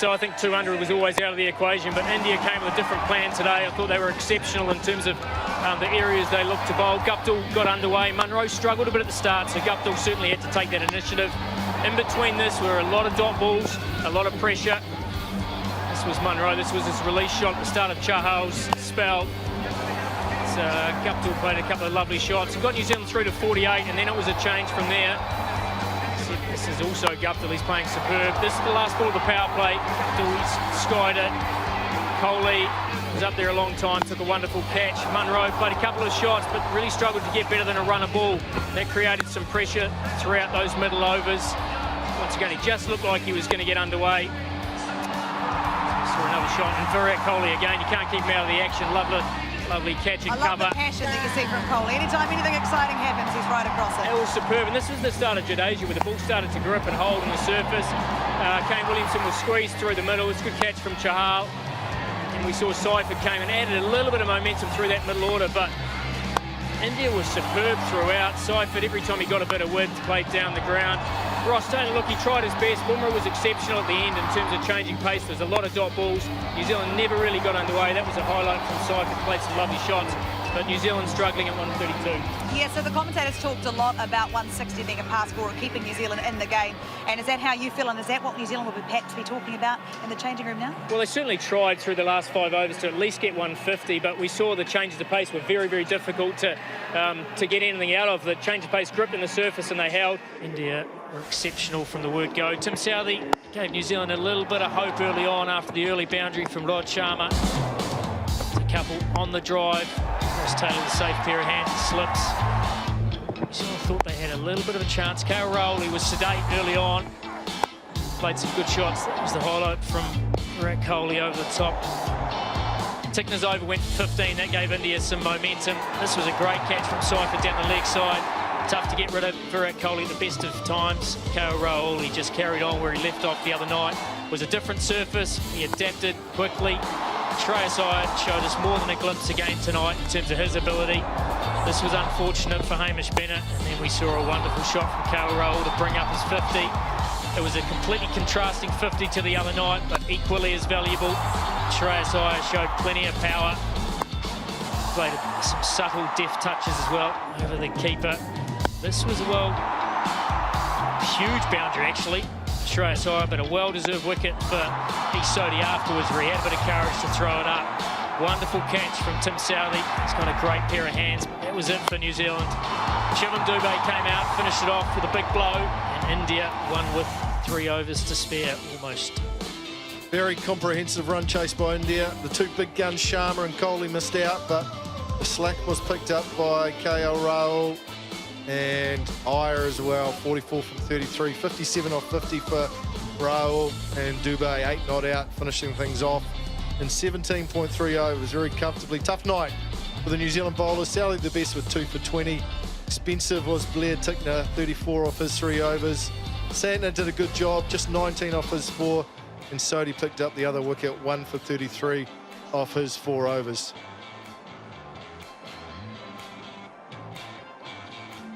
So I think 200 was always out of the equation, but India came with a different plan today. I thought they were exceptional in terms of the areas they looked to bowl. Guptill got underway. Munro struggled a bit at the start, so Guptill certainly had to take that initiative. In between this were a lot of dot balls, a lot of pressure. This was Munro. This was his release shot at the start of Chahal's spell. So Guptill played a couple of lovely shots. He got New Zealand through to 48, and then it was a change from there. This is also Guptill. He's playing superb. This is the last ball of the power play. Guptill skied it. Kohli was up there a long time, took a wonderful catch. Munro played a couple of shots, but really struggled to get better than a runner ball. That created some pressure throughout those middle overs. Once again, he just looked like he was going to get underway. Saw another shot, and Virat Kohli again. You can't keep him out of the action. Lovely catch and cover. I love the passion that you see from Kohli. Anytime anything exciting happens, he's right across it. It was superb, and this was the start of Jadeja, where the ball started to grip and hold on the surface. Kane Williamson was squeezed through the middle. It's a good catch from Chahal. And we saw Seifert came and added a little bit of momentum through that middle order, but India was superb throughout. Seifert, every time he got a bit of width, played down the ground. Ross Taylor, look, he tried his best. Bumrah was exceptional at the end in terms of changing pace. There's a lot of dot balls. New Zealand never really got underway. That was a highlight from Seifert, played some lovely shots. But New Zealand struggling at 132. Yeah, so the commentators talked a lot about 160 being a pass score and keeping New Zealand in the game. And is that how you feel? And is that what New Zealand will be perhaps be talking about in the changing room now? Well, they certainly tried through the last 5 overs to at least get 150, but we saw the changes of pace were very, very difficult to get anything out of. The change of pace gripped in the surface and they held. India were exceptional from the word go. Tim Southee gave New Zealand a little bit of hope early on after the early boundary from Rod Sharma. A couple on the drive. Ross Taylor with a safe pair of hands, slips. New Zealand thought they had a little bit of a chance. KL Rahul, he was sedate early on. Played some good shots. That was the highlight from Virat Kohli over the top. Tickner's over went for 15. That gave India some momentum. This was a great catch from Seifert down the leg side. Tough to get rid of Virat Kohli at the best of times. KL Rahul, he just carried on where he left off the other night. It was a different surface. He adapted quickly. Shreyas Iyer showed us more than a glimpse again tonight in terms of his ability. This was unfortunate for Hamish Bennett, and then we saw a wonderful shot from KL Rahul to bring up his 50. It was a completely contrasting 50 to the other night, but equally as valuable. Shreyas Iyer showed plenty of power. Played some subtle deft touches as well over the keeper. This was a huge boundary actually. Shreyas Iyer, but a well-deserved wicket for Sodhi afterwards, where he had a bit of courage to throw it up. Wonderful catch from Tim Southee. He's got a great pair of hands. That was it for New Zealand. Shivam Dube came out, finished it off with a big blow, and India won with 3 overs to spare almost. Very comprehensive run chase by India. The two big guns, Sharma and Kohli, missed out, but the slack was picked up by KL Rahul and Iyer as well. 44 from 33, 57 off 50 for Rahul, and Dube 8 not out, finishing things off in 17.3 overs very comfortably. Tough night for the New Zealand bowlers. Southee the best with 2 for 20. Expensive was Blair Tickner, 34 off his 3 overs. Santner did a good job, just 19 off his 4, and Sodhi picked up the other wicket, 1 for 33 off his 4 overs.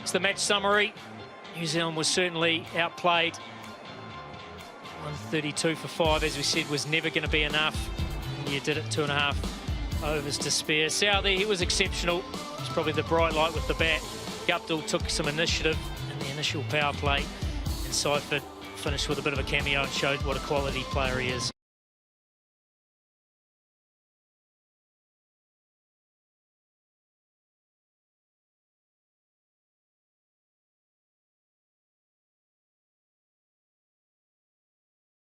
It's the match summary. New Zealand was certainly outplayed. 132 for 5, as we said, was never going to be enough. India did it 2.5 overs to spare. Southee, he was exceptional. He was probably the bright light with the bat. Guptill took some initiative in the initial power play, and Seifert finished with a bit of a cameo and showed what a quality player he is.